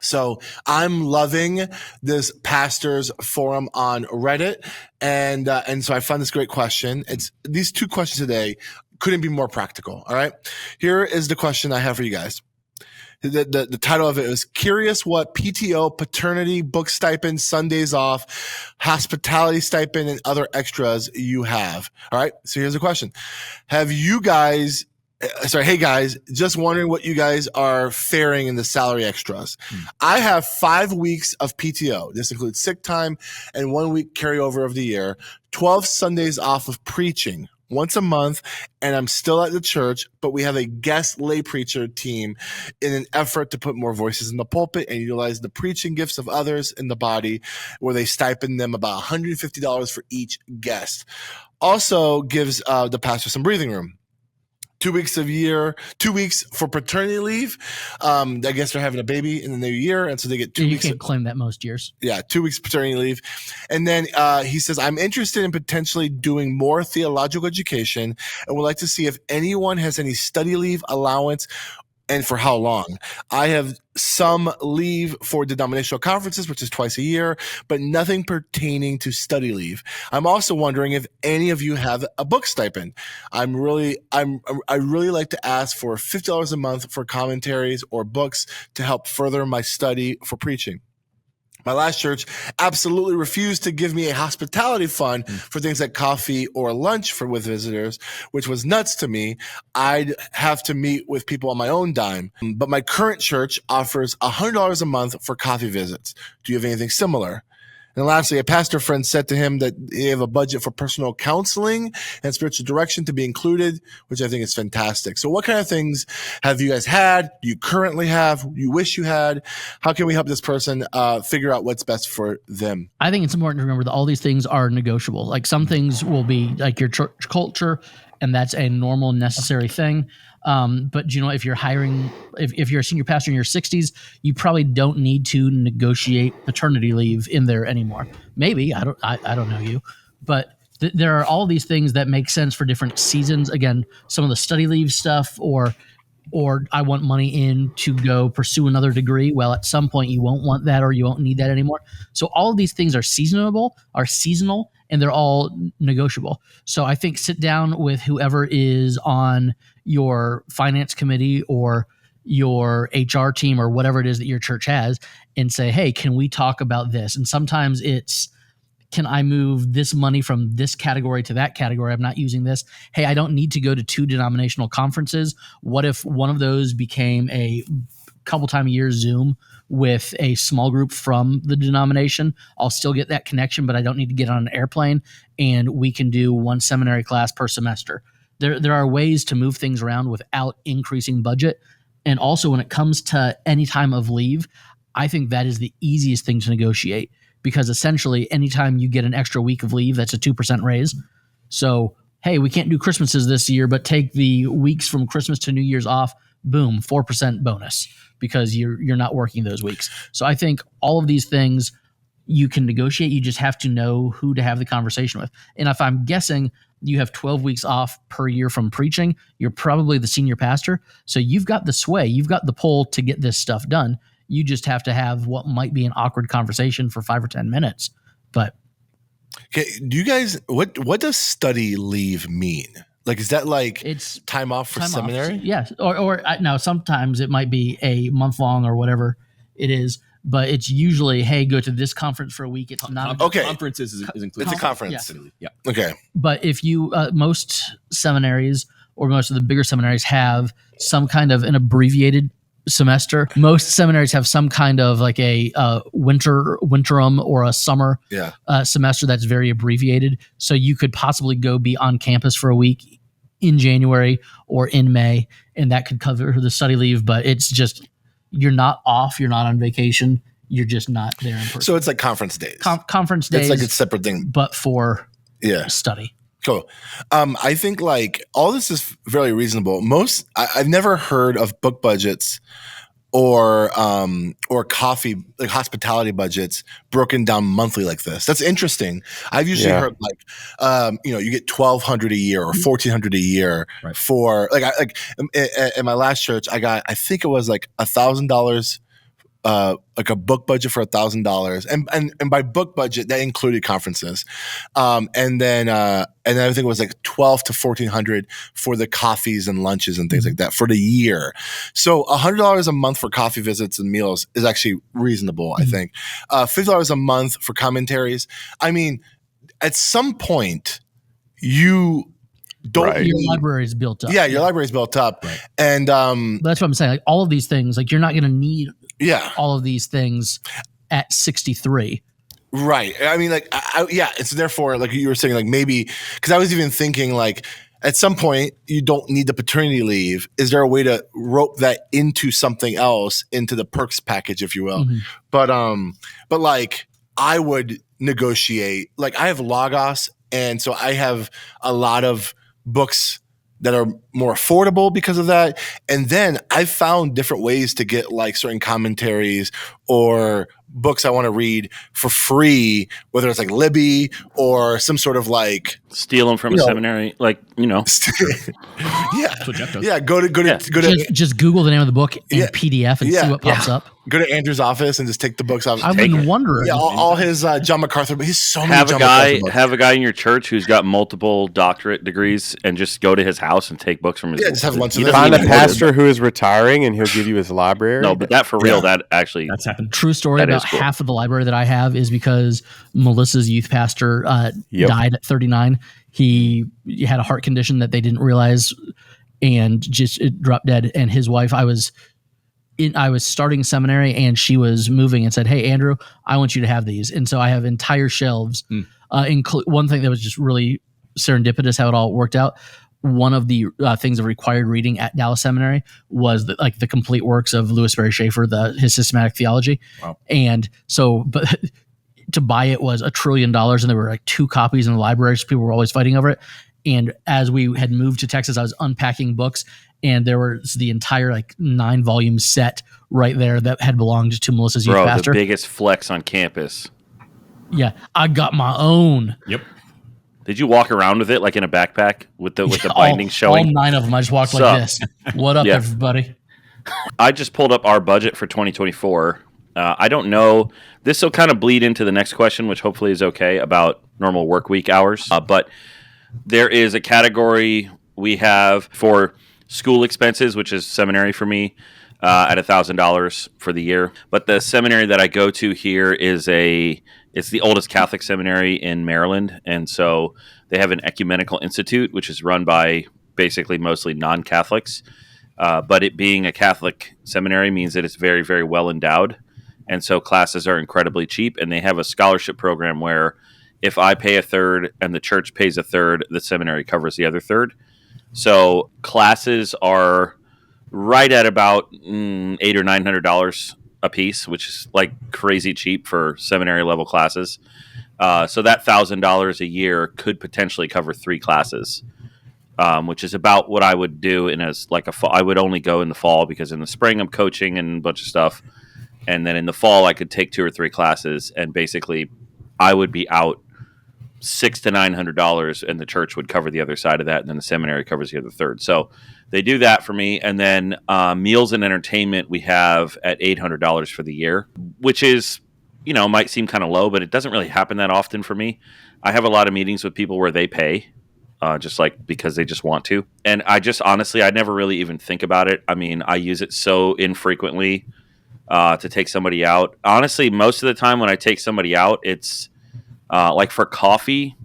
So I'm loving this pastors forum on Reddit. And so I found this great question. It's these two questions today couldn't be more practical. All right. Here is the question I have for you guys. The title of it is curious what PTO, paternity, book stipend, Sundays off, hospitality stipend, and other extras you have. All right. So here's the question. Hey guys, just wondering what you guys are faring in the salary extras. I have 5 weeks of PTO. This includes sick time and 1 week carryover of the year, 12 Sundays off of preaching once a month, and I'm still at the church, but we have a guest lay preacher team in an effort to put more voices in the pulpit and utilize the preaching gifts of others in the body, where they stipend them about $150 for each guest. Also gives the pastor some breathing room. 2 weeks of year, 2 weeks for paternity leave. I guess they're having a baby in the new year, and so they get 2 weeks. You can't claim that most years. Yeah, 2 weeks paternity leave. And then he says, I'm interested in potentially doing more theological education and would like to see if anyone has any study leave allowance and for how long. I have some leave for denominational conferences, which is twice a year, but nothing pertaining to study leave. I'm also wondering if any of you have a book stipend. I really like to ask for $50 a month for commentaries or books to help further my study for preaching. My last church absolutely refused to give me a hospitality fund for things like coffee or lunch with visitors, which was nuts to me. I'd have to meet with people on my own dime. But my current church offers $100 a month for coffee visits. Do you have anything similar? And lastly, a pastor friend said to him that they have a budget for personal counseling and spiritual direction to be included, which I think is fantastic. So what kind of things have you guys had? Do you currently have? You wish you had? How can we help this person figure out what's best for them? I think it's important to remember that all these things are negotiable. Like some things will be like your church culture, and that's a normal, necessary thing. But if you're hiring, if you're a senior pastor in your 60s, you probably don't need to negotiate paternity leave in there anymore. Maybe I don't know you, but there are all these things that make sense for different seasons. Again, some of the study leave stuff, or I want money in to go pursue another degree. Well, at some point you won't want that, or you won't need that anymore. So all of these things are seasonal, and they're all negotiable. So I think sit down with whoever is on your finance committee or your HR team or whatever it is that your church has and say, hey, can we talk about this? And sometimes it's, can I move this money from this category to that category? I'm not using this. Hey, I don't need to go to 2 denominational conferences. What if one of those became a couple time a year Zoom with a small group from the denomination? I'll still get that connection, but I don't need to get on an airplane, and we can do 1 seminary class per semester. There are ways to move things around without increasing budget. And also when it comes to any time of leave, I think that is the easiest thing to negotiate, because essentially anytime you get an extra week of leave, that's a 2% raise. So, hey, we can't do Christmases this year, but take the weeks from Christmas to New Year's off, boom, 4% bonus because you're not working those weeks. So I think all of these things you can negotiate. You just have to know who to have the conversation with. And if I'm guessing you have 12 weeks off per year from preaching, you're probably the senior pastor. So you've got the sway, you've got the pull to get this stuff done. You just have to have what might be an awkward conversation for 5 or 10 minutes. But okay, do you guys, what does study leave mean? Like, is that like it's time off for seminary? Yes. Or now sometimes it might be a month long or whatever it is, but it's usually, hey, go to this conference for a week. It's not okay. Conferences is included. It's a conference. Yeah. Okay. But if you, most seminaries or most of the bigger seminaries have some kind of an abbreviated semester. Most seminaries have some kind of like a winterim or a summer semester that's very abbreviated. So you could possibly go be on campus for a week in January or in May, and that could cover the study leave. But it's just, you're not off, you're not on vacation, you're just not there in person. So it's like conference days. Conference days. It's like a separate thing. But for study. Cool. I think like all this is very reasonable. I've never heard of book budgets or coffee, like hospitality budgets broken down monthly like this. That's interesting. I've usually heard like, you get $1,200 a year or $1,400 a year for in my last church, I think it was like $1,000 like a book budget for $1,000, and by book budget that included conferences, and then I think it was like 12 to 1,400 for the coffees and lunches and things like that for the year. So $100 a month for coffee visits and meals is actually reasonable. I think $50 a month for commentaries. I mean, at some point, you don't. Your library is built up. Yeah, your library is built up, and that's what I'm saying. Like all of these things, like you're not going to need all of these things at 63. Right. I mean, like, it's therefore, like you were saying, like maybe, because I was even thinking, like, at some point, you don't need the paternity leave. Is there a way to rope that into something else, into the perks package, if you will? But like, I would negotiate. Like, I have Logos, and so I have a lot of books that are more affordable because of that. And then I've found different ways to get like certain commentaries or books I want to read for free, whether it's like Libby or some sort of like steal them from a seminary, like, yeah. Go to just Google the name of the book in PDF and see what pops up. Go to Andrew's office and just take the books off. I've been wondering. Yeah, all his John MacArthur, but he's so many. Have a guy in your church who's got multiple doctorate degrees, and just go to his house and take books from his. Yeah, just have lunch. Find a pastor who is retiring, and he'll give you his library. No, but that for real, that's happened. True story. About half of the library that I have is because Melissa's youth pastor died at 39. He had a heart condition that they didn't realize, and just it dropped dead. And his wife, I was starting seminary, and she was moving and said, "Hey, Andrew, I want you to have these." And so I have entire shelves. One thing that was just really serendipitous how it all worked out. One of the things of required reading at Dallas Seminary was the complete works of Louis Berry Schaeffer, his systematic theology. Wow. And so, but to buy it was $1 trillion, and there were like 2 copies in the library. So people were always fighting over it. And as we had moved to Texas, I was unpacking books, and there was the entire 9-volume set right there that had belonged to Melissa's youth pastor. The biggest flex on campus. Yeah, I got my own. Yep. Did you walk around with it like in a backpack with the binding showing? All 9 of them. I just walked like this. What up, everybody? I just pulled up our budget for 2024. I don't know. This will kind of bleed into the next question, which hopefully is okay, about normal work week hours. But there is a category we have for school expenses, which is seminary for me, at $1,000 for the year. But the seminary that I go to here is it's the oldest Catholic seminary in Maryland. And so they have an ecumenical institute, which is run by basically mostly non-Catholics. But it being a Catholic seminary means that it's very, very well endowed. And so classes are incredibly cheap. And they have a scholarship program where if I pay a third and the church pays a third, the seminary covers the other third. So classes are right at about $800 or $900 a piece, which is like crazy cheap for seminary level classes. So that $1,000 a year could potentially cover 3 classes, which is about what I would do I would only go in the fall, because in the spring I'm coaching and a bunch of stuff. And then in the fall I could take 2 or 3 classes, and basically I would be out $600 to $900, and the church would cover the other side of that, and then the seminary covers the other third. So they do that for me. And then meals and entertainment we have at $800 for the year, which is, might seem kind of low, but it doesn't really happen that often for me. I have a lot of meetings with people where they pay just because they just want to. And I just honestly, I never really even think about it. I mean, I use it so infrequently to take somebody out. Honestly, most of the time when I take somebody out, it's like for coffee.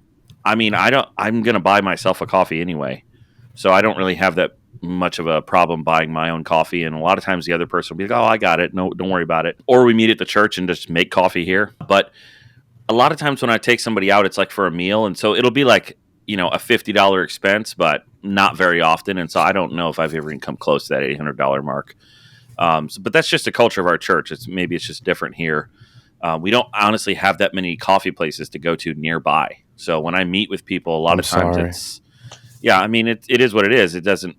I mean, I'm going to buy myself a coffee anyway. So I don't really have that much of a problem buying my own coffee. And a lot of times the other person will be like, "Oh, I got it. No, don't worry about it." Or we meet at the church and just make coffee here. But a lot of times when I take somebody out, it's like for a meal. And so it'll be like, a $50 expense, but not very often. And so I don't know if I've ever even come close to that $800 mark. But that's just the culture of our church. Maybe it's just different here. We don't honestly have that many coffee places to go to nearby. So when I meet with people, a lot of times it is what it is. It doesn't,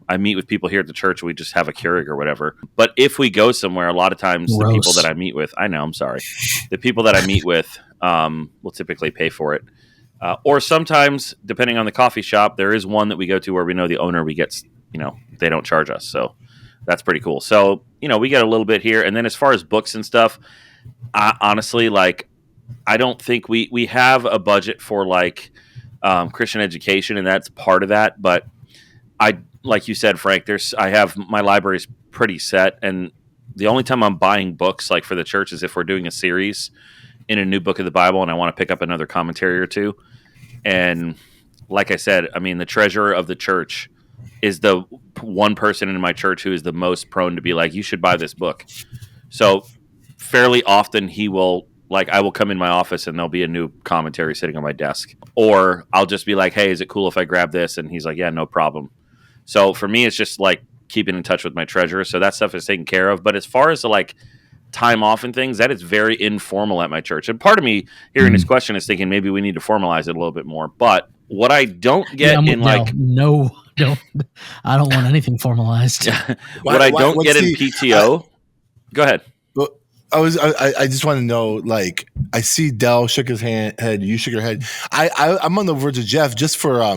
I meet with people here at the church. We just have a Keurig or whatever. But if we go somewhere, a lot of times the people that I meet with, the people that I meet with will typically pay for it. Or sometimes, depending on the coffee shop, there is one that we go to where we know the owner, they don't charge us. So That's pretty cool. So, we got a little bit here. And then as far as books and stuff, honestly, like, I don't think we have a budget for like Christian education, and that's part of that. But like you said, Frank, I have my library's pretty set, and the only time I'm buying books like for the church is if we're doing a series in a new book of the Bible, and I want to pick up another commentary or two. And like I said, I mean, the treasurer of the church is the one person in my church who is the most prone to be like, you should buy this book. So fairly often I will come in my office and there'll be a new commentary sitting on my desk. Or I'll just be like, hey, is it cool if I grab this? And he's like, yeah, no problem. So for me, it's just like keeping in touch with my treasurer. So that stuff is taken care of. But as far as the like time off and things, that is very informal at my church. And part of me hearing this question is thinking maybe we need to formalize it a little bit more. But what I don't get no, I don't want anything formalized. What I don't get in PTO. Go ahead. I just want to know, like, I see Dell shook his head, you shook your head. I'm on the verge of Jeff just for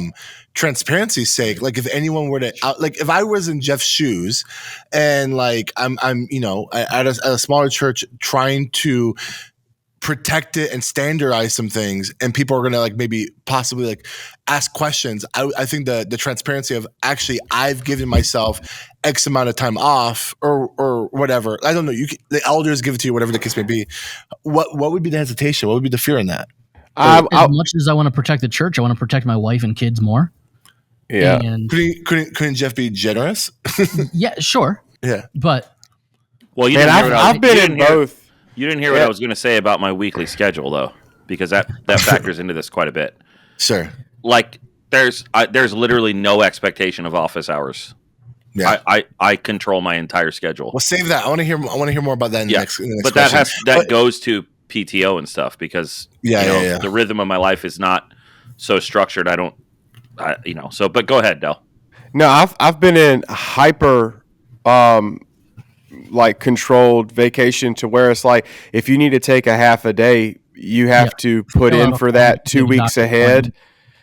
transparency's sake. Like, if anyone were to if I was in Jeff's shoes and like I'm at a smaller church trying to protect it and standardize some things, and people are going to like maybe possibly like ask questions. I think the transparency of actually I've given myself X amount of time off or whatever. I don't know. The elders give it to you, whatever the case may be. What would be the hesitation? What would be the fear in that? As much as I want to protect the church, I want to protect my wife and kids more. Yeah. And couldn't Jeff be generous? Yeah, sure. Yeah. But I've been in both. You didn't hear what I was going to say about my weekly schedule, though, because that factors into this quite a bit. Sure. Like, there's literally no expectation of office hours. Yeah. I control my entire schedule. Well, save that. I want to hear more about that in the next but question. that goes to PTO and stuff because the rhythm of my life is not so structured. But go ahead, Del. No, I've been in hyper like controlled vacation to where it's like if you need to take a half a day, you have to put in for that 2 weeks ahead,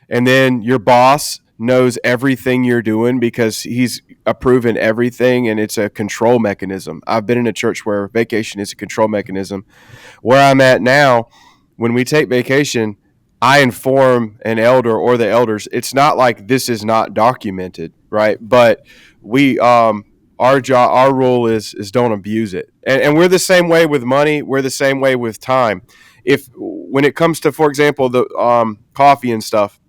and then your boss knows everything you're doing because he's approving everything, and it's a control mechanism. I've been in a church where vacation is a control mechanism. Where I'm at now, when we take vacation, I inform an elder or the elders. It's not like this is not documented, right? But we our rule is don't abuse it. And we're the same way with money. We're the same way with time. When it comes to, for example, the coffee and stuff,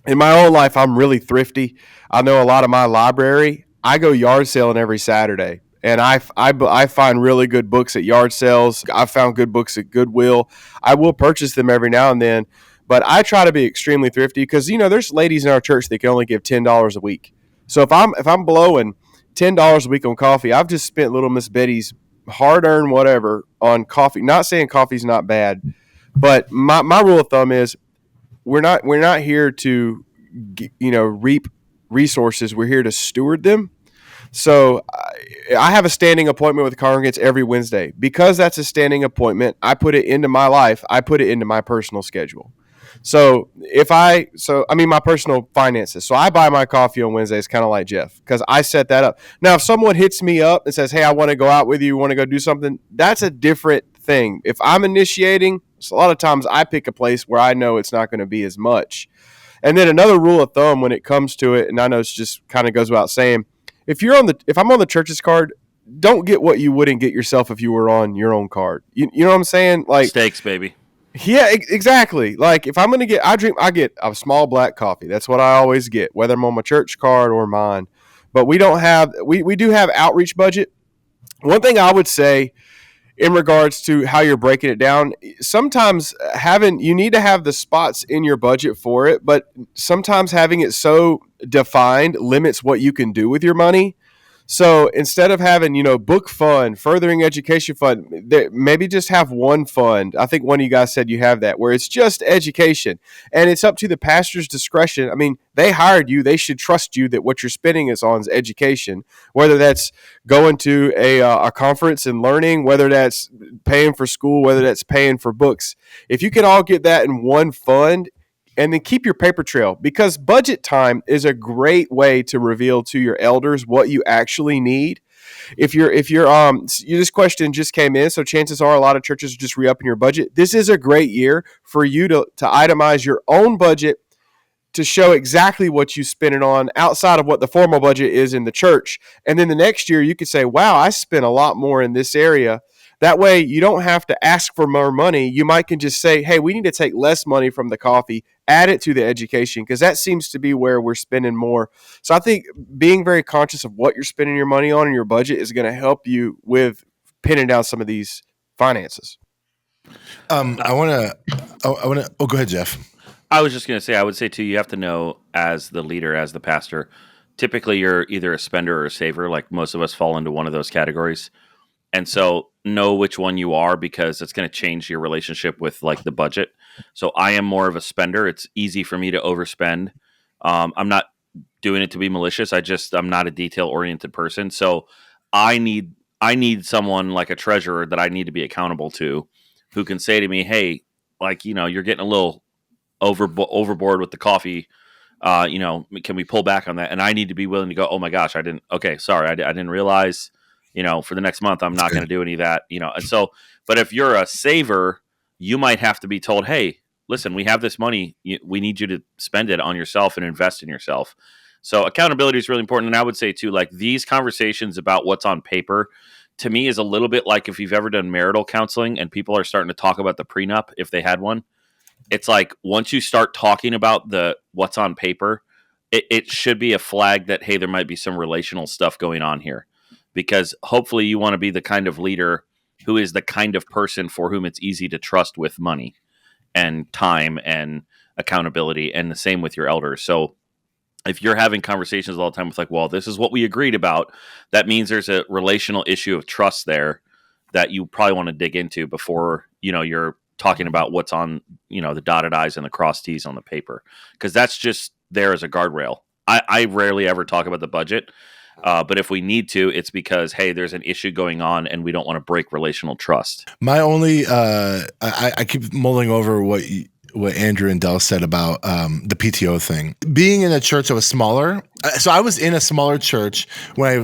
in my own life, I'm really thrifty. I know a lot of my library. I go yard selling every Saturday, and I find really good books at yard sales. I found good books at Goodwill. I will purchase them every now and then, but I try to be extremely thrifty because there's ladies in our church that can only give $10 a week. So if I'm blowing $10 a week on coffee, I've just spent little Miss Betty's hard-earned whatever on coffee. Not saying coffee's not bad, but my rule of thumb is we're not here to reap resources. We're here to steward them. So I have a standing appointment with the congregants every Wednesday. Because that's a standing appointment, I put it into my life. I put it into my personal schedule. So my personal finances. So I buy my coffee on Wednesdays, kind of like Jeff, because I set that up. Now, if someone hits me up and says, hey, I want to go out with you, want to go do something, that's a different thing. If I'm initiating, so a lot of times I pick a place where I know it's not going to be as much. And then another rule of thumb when it comes to it, and I know it's just kind of goes without saying, if I'm on the church's card, don't get what you wouldn't get yourself if you were on your own card. You know what I'm saying? Like steaks, baby. Yeah, exactly. Like if I'm going to I get a small black coffee. That's what I always get, whether I'm on my church card or mine. But we do have outreach budget. One thing I would say in regards to how you're breaking it down, sometimes you need to have the spots in your budget for it, but sometimes having it so defined limits what you can do with your money. So instead of having, book fund, furthering education fund, maybe just have one fund. I think one of you guys said you have that, where it's just education. And it's up to the pastor's discretion. I mean, they hired you. They should trust you that what you're spending is on education, whether that's going to a conference and learning, whether that's paying for school, whether that's paying for books. If you can all get that in one fund, and then keep your paper trail, because budget time is a great way to reveal to your elders what you actually need. If this question just came in, so chances are a lot of churches are just re-upping your budget. This is a great year for you to itemize your own budget to show exactly what you spend it on outside of what the formal budget is in the church. And then the next year you could say, wow, I spent a lot more in this area. That way you don't have to ask for more money. You might can just say, hey, we need to take less money from the coffee, add it to the education, because that seems to be where we're spending more. So I think being very conscious of what you're spending your money on in your budget is going to help you with pinning down some of these finances. I want to, go ahead, Jeff. I was just going to say, I would say too, you have to know as the leader, as the pastor, typically you're either a spender or a saver. Like most of us fall into one of those categories. And so know which one you are, because it's going to change your relationship with like the budget. So I am more of a spender. It's easy for me to overspend. I'm not doing it to be malicious. I'm not a detail oriented person. So I need someone like a treasurer that I need to be accountable to, who can say to me, hey, like, you're getting a little overboard with the coffee. Can we pull back on that? And I need to be willing to go, oh my gosh, I didn't realize, for the next month, I'm not going to do any of that, And so, but if you're a saver, you might have to be told, hey, listen, we have this money. We need you to spend it on yourself and invest in yourself. So accountability is really important. And I would say too, like these conversations about what's on paper to me is a little bit like if you've ever done marital counseling and people are starting to talk about the prenup, if they had one. It's like once you start talking about the what's on paper, it should be a flag that, hey, there might be some relational stuff going on here, because hopefully you want to be the kind of leader who is the kind of person for whom it's easy to trust with money and time and accountability, and the same with your elders. So if you're having conversations all the time with like, well, this is what we agreed about, that means there's a relational issue of trust there that you probably want to dig into before, you're talking about what's on, the dotted I's and the crossed T's on the paper, because that's just there as a guardrail. I rarely ever talk about the budget, but if we need to, it's because, hey, there's an issue going on and we don't want to break relational trust. My only, I keep mulling over what Andrew and Del said about the PTO thing. Being in a church that was smaller, so I was in a smaller church when I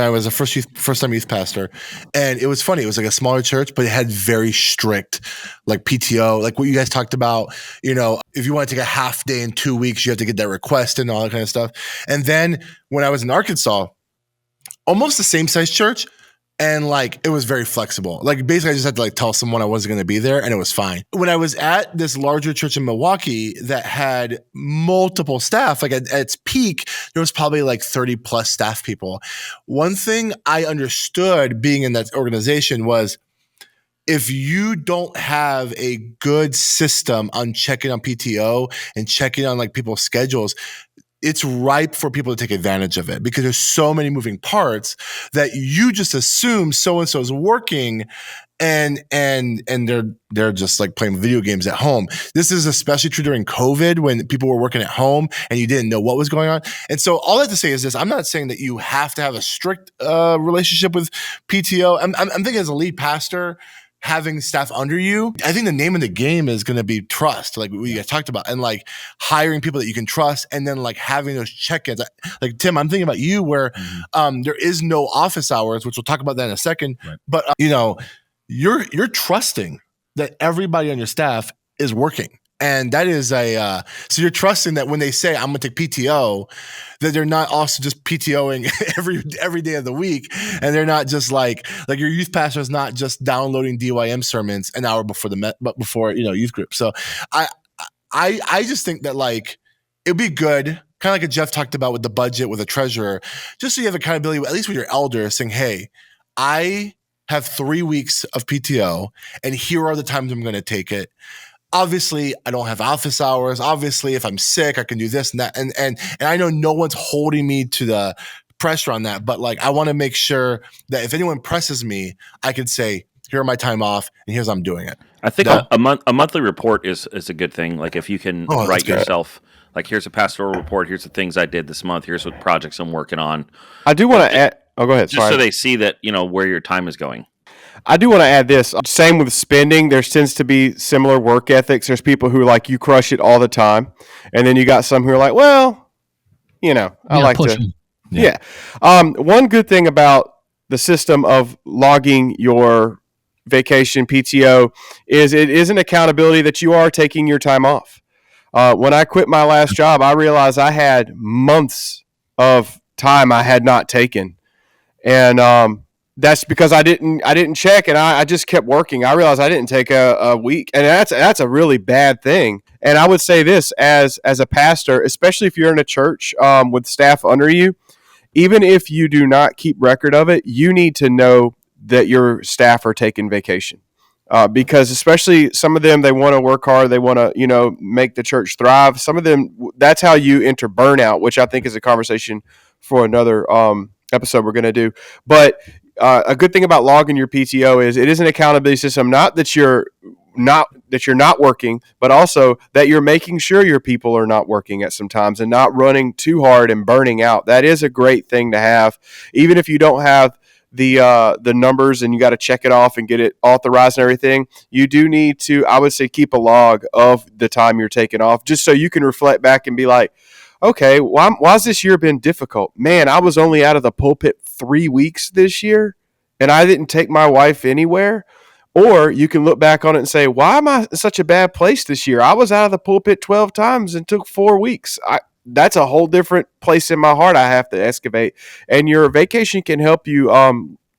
was a first time youth pastor, and it was funny. It was like a smaller church, but it had very strict like PTO, like what you guys talked about. If you want to take a half day in 2 weeks, you have to get that request and all that kind of stuff. And then when I was in Arkansas, almost the same size church. And like, it was very flexible. Like basically I just had to like tell someone I wasn't going to be there and it was fine. When I was at this larger church in Milwaukee that had multiple staff, like at its peak, there was probably like 30 plus staff people. One thing I understood being in that organization was if you don't have a good system on checking on PTO and checking on like people's schedules, it's ripe for people to take advantage of it, because there's so many moving parts that you just assume so-and-so is working and they're just like playing video games at home. This is especially true during COVID when people were working at home and you didn't know what was going on. And so all I have to say is this: I'm not saying that you have to have a strict relationship with PTO. I'm thinking as a lead pastor, having staff under you, I think the name of the game is going to be trust, like we guys talked about, and like hiring people that you can trust, and then like having those check-ins. Like Tim, I'm thinking about you where there is no office hours, which we'll talk about that in a second. Right. But you're trusting that everybody on your staff is working. And that is so you're trusting that when they say I'm going to take PTO, that they're not also just PTOing every day of the week, and they're not just like your youth pastor is not just downloading DYM sermons an hour before youth group. So I just think that like it'd be good, kind of like Jeff talked about with the budget with a treasurer, just so you have accountability at least with your elders, saying, hey, I have 3 weeks of PTO, and here are the times I'm going to take it. Obviously, I don't have office hours. Obviously, if I'm sick, I can do this and that. And I know no one's holding me to the pressure on that. But like, I want to make sure that if anyone presses me, I can say, here are my time off, and here's how I'm doing it. I think a monthly report is a good thing. Like if you can write yourself, like here's a pastoral report. Here's the things I did this month. Here's what projects I'm working on. I do want to add. Oh, go ahead. Just so they see that where your time is going. I do want to add this. Same with spending. There tends to be similar work ethics. There's people who like you crush it all the time, and then you got some who are like, well, I like to. 'em. Yeah. One good thing about the system of logging your vacation PTO is it is an accountability that you are taking your time off. When I quit my last job, I realized I had months of time I had not taken, and that's because I didn't check, and I just kept working. I realized I didn't take a week, and that's a really bad thing. And I would say this as a pastor, especially if you're in a church with staff under you, even if you do not keep record of it, you need to know that your staff are taking vacation. Because especially some of them, they want to work hard. They want to, make the church thrive. Some of them, that's how you enter burnout, which I think is a conversation for another episode we're going to do. But a good thing about logging your PTO is it is an accountability system. Not that you're not working, but also that you're making sure your people are not working at some times and not running too hard and burning out. That is a great thing to have, even if you don't have the numbers and you got to check it off and get it authorized and everything. You do need to, I would say, keep a log of the time you're taking off, just so you can reflect back and be like, okay, why's this year been difficult? Man, I was only out of the pulpit 3 weeks this year, and I didn't take my wife anywhere. Or you can look back on it and say, why am I in such a bad place this year? I was out of the pulpit 12 times and took 4 weeks. That's a whole different place in my heart I have to excavate. And your vacation can help you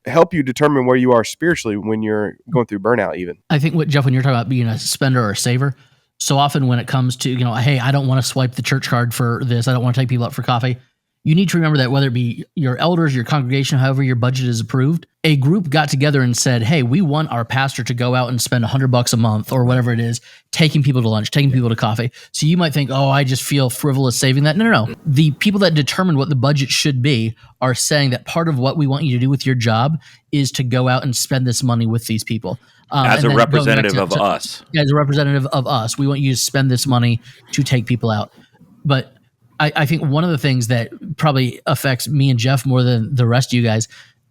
determine where you are spiritually when you're going through burnout even. I think Jeff, when you're talking about being a spender or a saver, so often when it comes to, hey, I don't want to swipe the church card for this, I don't want to take people out for coffee, you need to remember that whether it be your elders, your congregation, however your budget is approved, a group got together and said, hey, we want our pastor to go out and spend $100 a month or whatever it is, taking people to lunch, taking people to coffee. So you might think, oh, I just feel frivolous saving that. No. The people that determine what the budget should be are saying that part of what we want you to do with your job is to go out and spend this money with these people. As a representative of us. As a representative of us, we want you to spend this money to take people out. But I think one of the things that probably affects me and Jeff more than the rest of you guys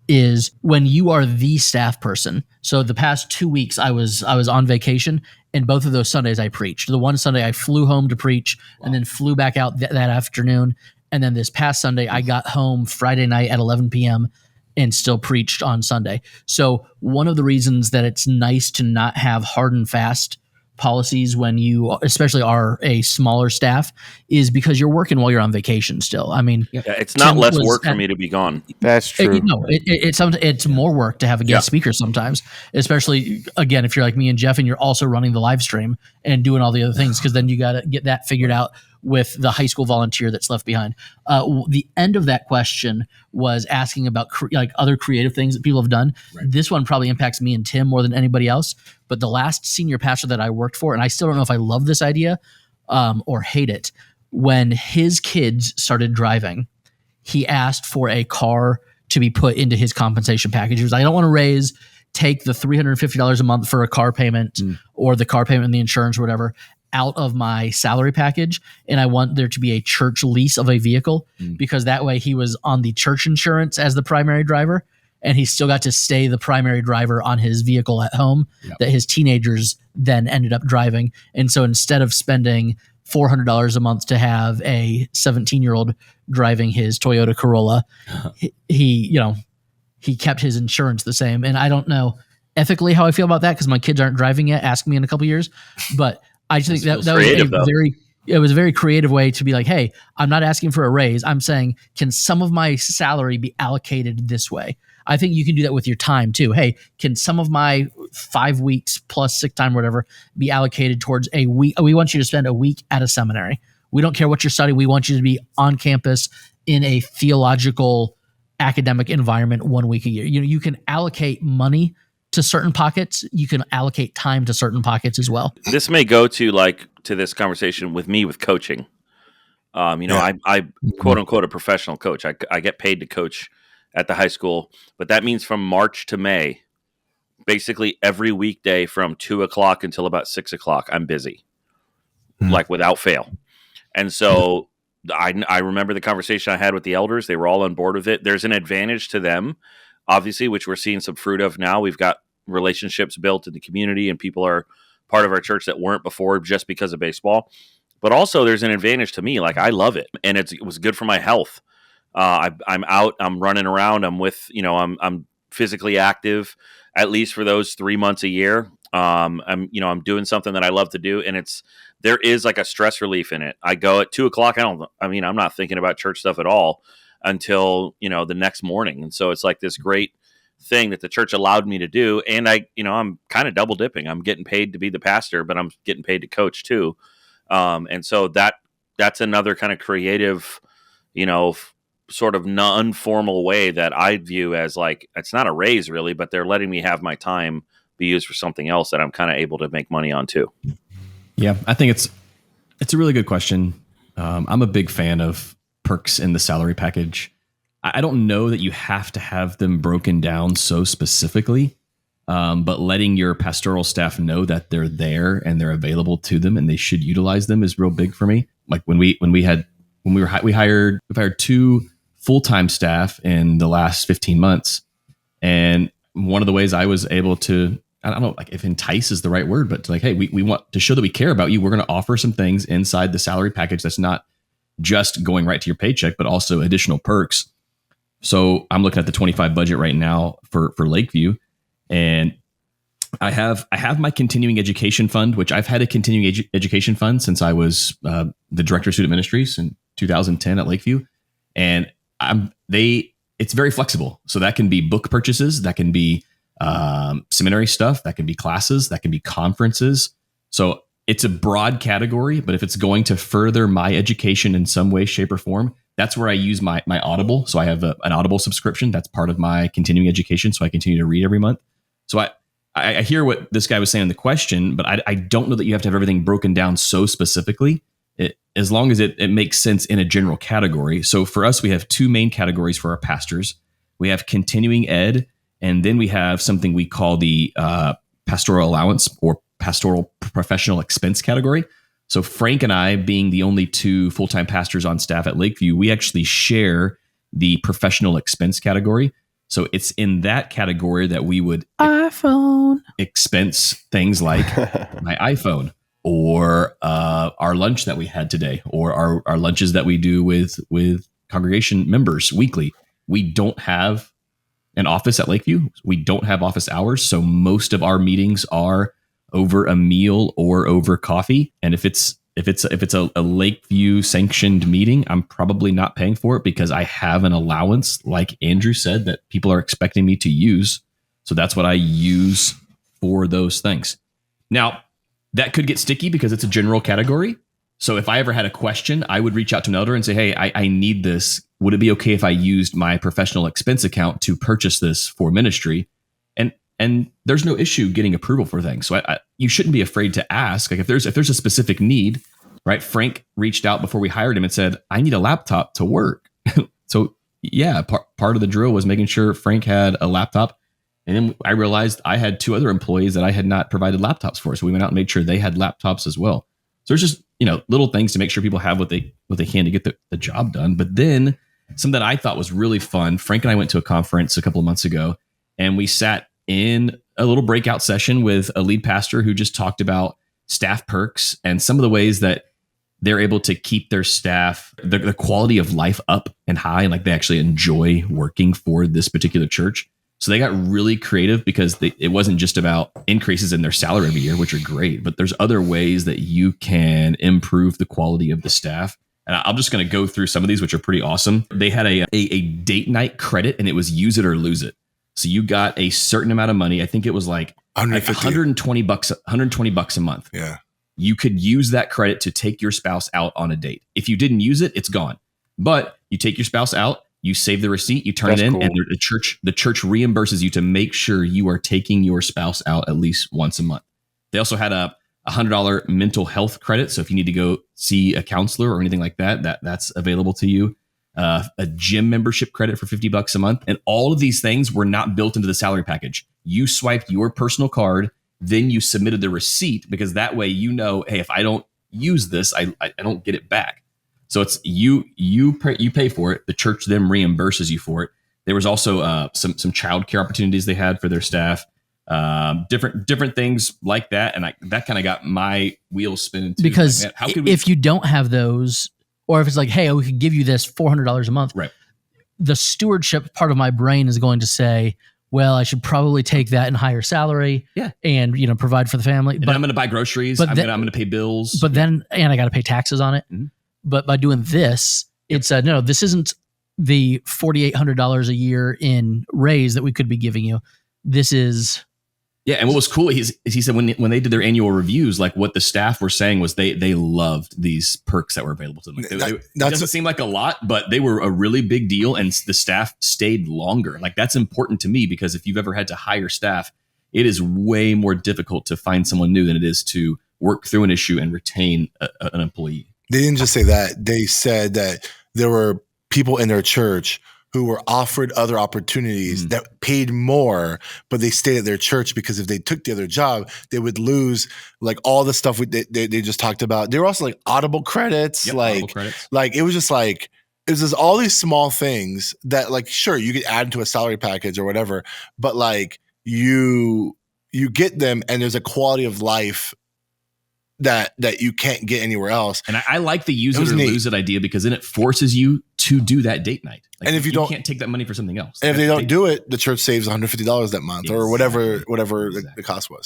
is when you are the staff person. So the past 2 weeks I was on vacation, and both of those Sundays I preached. The one Sunday I flew home to preach and then flew back out that afternoon. And then this past Sunday I got home Friday night at 11 p.m. and still preached on Sunday. So one of the reasons that it's nice to not have hard and fast policies when you especially are a smaller staff is because you're working while you're on vacation still. I mean, it's not less work for me to be gone. That's true. It's more work to have a guest speaker sometimes, especially again, if you're like me and Jeff and you're also running the live stream and doing all the other things, because then you got to get that figured out with the high school volunteer that's left behind. The end of that question was asking about other creative things that people have done. Right. This one probably impacts me and Tim more than anybody else. But the last senior pastor that I worked for, and I still don't know if I love this idea or hate it, when his kids started driving, he asked for a car to be put into his compensation package. He was like, I don't want to take the $350 a month for a car payment or the car payment and the insurance or whatever out of my salary package, and I want there to be a church lease of a vehicle because that way he was on the church insurance as the primary driver, and he still got to stay the primary driver on his vehicle at home that his teenagers then ended up driving. And so instead of spending $400 a month to have a 17-year-old driving his Toyota Corolla, he kept his insurance the same. And I don't know ethically how I feel about that because my kids aren't driving yet. Ask me in a couple years, but I just think that was a very creative way to be like, hey, I'm not asking for a raise. I'm saying, can some of my salary be allocated this way? I think you can do that with your time too. Hey, can some of my 5 weeks plus sick time or whatever be allocated towards a week? We want you to spend a week at a seminary. We don't care what you're studying. We want you to be on campus in a theological academic environment 1 week a year. You can allocate money to certain pockets. You can allocate time to certain pockets as well. This may go to this conversation with me with coaching. I quote unquote a professional coach. I get paid to coach at the high school, but that means from March to May, basically every weekday from 2:00 until about 6:00, I'm busy, like without fail. And so I remember the conversation I had with the elders. They were all on board with it. There's an advantage to them, obviously, which we're seeing some fruit of now. We've got relationships built in the community, and people are part of our church that weren't before just because of baseball. But also, there's an advantage to me. Like, I love it, and it was good for my health. I'm out, I'm running around, I'm physically active at least for those 3 months a year. I'm doing something that I love to do, and there is like a stress relief in it. I go at 2:00. I'm not thinking about church stuff at all until, the next morning. And so it's like this great thing that the church allowed me to do. And I'm kind of double dipping. I'm getting paid to be the pastor, but I'm getting paid to coach too. And so that's another kind of creative, sort of non-formal way that I view as like, it's not a raise really, but they're letting me have my time be used for something else that I'm kind of able to make money on too. Yeah, I think it's a really good question. I'm a big fan of perks in the salary package. I don't know that you have to have them broken down so specifically, but letting your pastoral staff know that they're there and they're available to them and they should utilize them is real big for me. Like we hired 2 full-time staff in the last 15 months, and one of the ways I was able to, I don't know, like if entice is the right word, but like, hey, we want to show that we care about you. We're going to offer some things inside the salary package that's not just going right to your paycheck, but also additional perks. So I'm looking at the 25 budget right now for Lakeview, and I have my continuing education fund, which I've had a continuing education fund since I was the director of student ministries in 2010 at Lakeview, and it's very flexible. So that can be book purchases, that can be seminary stuff, that can be classes, that can be conferences. So it's a broad category, but if it's going to further my education in some way, shape, or form, that's where I use my Audible. So I have an Audible subscription. That's part of my continuing education. So I continue to read every month. So I hear what this guy was saying in the question, but I don't know that you have to have everything broken down so specifically, as long as it makes sense in a general category. So for us, we have 2 main categories for our pastors. We have continuing ed, and then we have something we call the pastoral allowance or pastoral professional expense category. So Frank and I, being the only 2 full-time pastors on staff at Lakeview, we actually share the professional expense category. So it's in that category that we would expense things like my iPhone, or our lunch that we had today, or our lunches that we do with congregation members weekly. We don't have an office at Lakeview. We don't have office hours. So most of our meetings are over a meal or over coffee. And if it's a Lakeview sanctioned meeting, I'm probably not paying for it because I have an allowance, like Andrew said, that people are expecting me to use. So that's what I use for those things. Now, that could get sticky because it's a general category. So if I ever had a question, I would reach out to an elder and say, hey, I need this. Would it be okay if I used my professional expense account to purchase this for ministry? And there's no issue getting approval for things. So you shouldn't be afraid to ask. Like if there's a specific need, right? Frank reached out before we hired him and said, I need a laptop to work. So yeah, part of the drill was making sure Frank had a laptop. And then I realized I had 2 other employees that I had not provided laptops for. So we went out and made sure they had laptops as well. So there's just, little things to make sure people have what they can to get the job done. But then something that I thought was really fun, Frank and I went to a conference a couple of months ago, and we sat in a little breakout session with a lead pastor who just talked about staff perks and some of the ways that they're able to keep their staff, the quality of life up and high, and like they actually enjoy working for this particular church. So they got really creative because it wasn't just about increases in their salary every year, which are great, but there's other ways that you can improve the quality of the staff. And I'm just going to go through some of these, which are pretty awesome. They had a date night credit, and it was use it or lose it. So you got a certain amount of money. I think it was like $120 a month. Yeah. You could use that credit to take your spouse out on a date. If you didn't use it, it's gone. But you take your spouse out, you save the receipt, you turn it in, cool. And the church reimburses you to make sure you are taking your spouse out at least once a month. They also had a $100 mental health credit. So if you need to go see a counselor or anything like that's available to you. A gym membership credit for $50 a month. And all of these things were not built into the salary package. You swiped your personal card, then you submitted the receipt, because that way, hey, if I don't use this, I don't get it back. So it's you pay for it. The church then reimburses you for it. There was also some childcare opportunities they had for their staff. different things like that. And that kind of got my wheels spinning too. Because like, man, how could we, if you don't have those, or if it's like, hey, we could give you this $400 a month, right? The stewardship part of my brain is going to say, well, I should probably take that in higher salary, and provide for the family. But I'm going to buy groceries. I'm going to pay bills. But then, and I got to pay taxes on it. Mm-hmm. But by doing this, it's no, this isn't the $4,800 a year in raise that we could be giving you. This is. Yeah, and what was cool is he said when they did their annual reviews, like what the staff were saying was they loved these perks that were available to them. It doesn't seem like a lot, but they were a really big deal, and the staff stayed longer. Like that's important to me because if you've ever had to hire staff, it is way more difficult to find someone new than it is to work through an issue and retain an employee. They didn't just say that; they said that there were people in their church who were offered other opportunities that paid more, but they stayed at their church because if they took the other job, they would lose like all the stuff they just talked about. They were also like Audible credits, Audible credits. Like it was just all these small things that like, sure, you could add to a salary package or whatever, but like you get them and there's a quality of life that you can't get anywhere else. And I like the use it or lose it idea because then it forces you to do that date night. Like and if you can't take that money for something else. And if they don't do it, the church saves $150 that month or whatever the cost was.